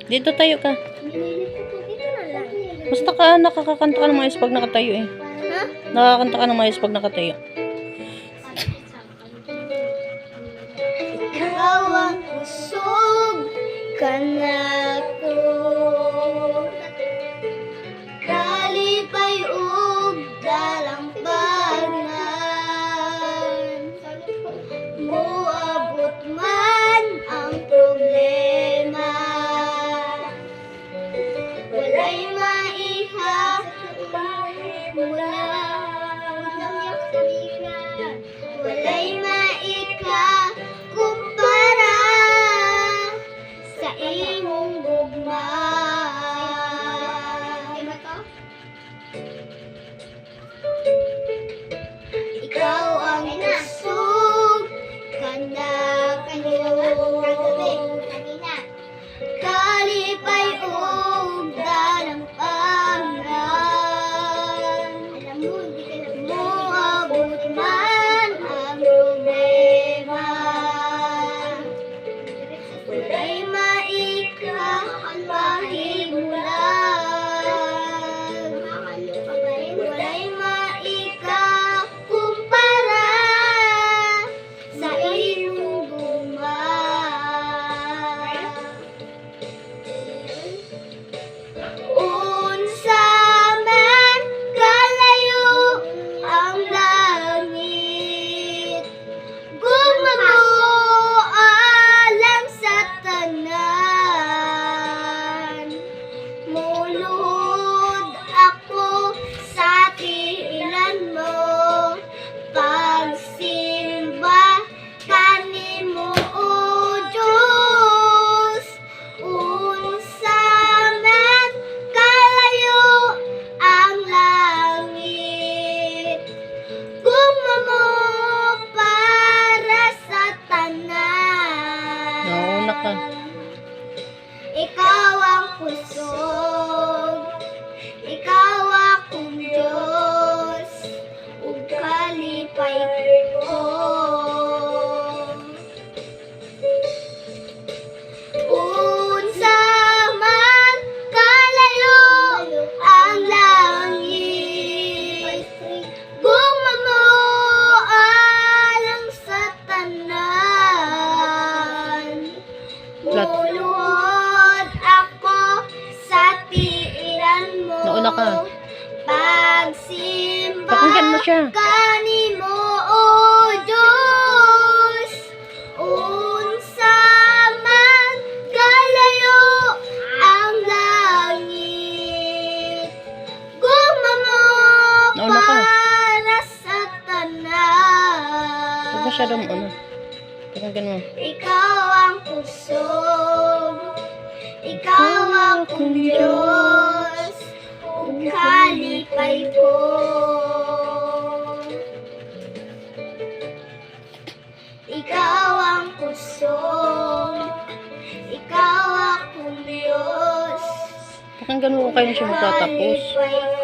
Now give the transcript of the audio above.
Dito tayo ka. Dito na lang. Basta ka nakakakanta ka ng maayos pag nakatayo eh. Ha? Nakakanta ka ng maayos pag nakatayo. Ikaw ang kusog ka na ko. Kalipay ug dalang bagnan. Moabot man ang problema. Walay maiha mula. Walay maika kumpara sa imong gugma. Ikaw ang kusog kanda kayo. Kalipay ug dalang pangan. Moabot man ang problema. Walay maika mahimulan. Walay maika kumpara sa imong gugma. Unsa man kalayo ang langit, gumabualang sa tanan. Mulod ako sa tiilan mo, pagsimba kanimo o Diyos. Unsa man kalayo ang langit, gumamo para sa tanan. Nauna ka. Ikaw ang kusog, ikaw akong Diyos, ug kalipay ko. Unsa man kalayo ang langit, gumamo alang sa tanan. Mulod ako sa tiiran mo, Nauna ka. pagsimba Pakinggan mo siya. kanimo o Diyos. Unsa man kalayo ang langit, gumamo Nauna ka. para sa tanan. Huwag masyadong ano. Pakinggan mo. Ikaw ang kusog, ikaw akong Diyos, ug kalipay ko. Ikaw ang kusog, ikaw akong Diyos, Pakinggan mo kung kailan siya magtatapos. kalipay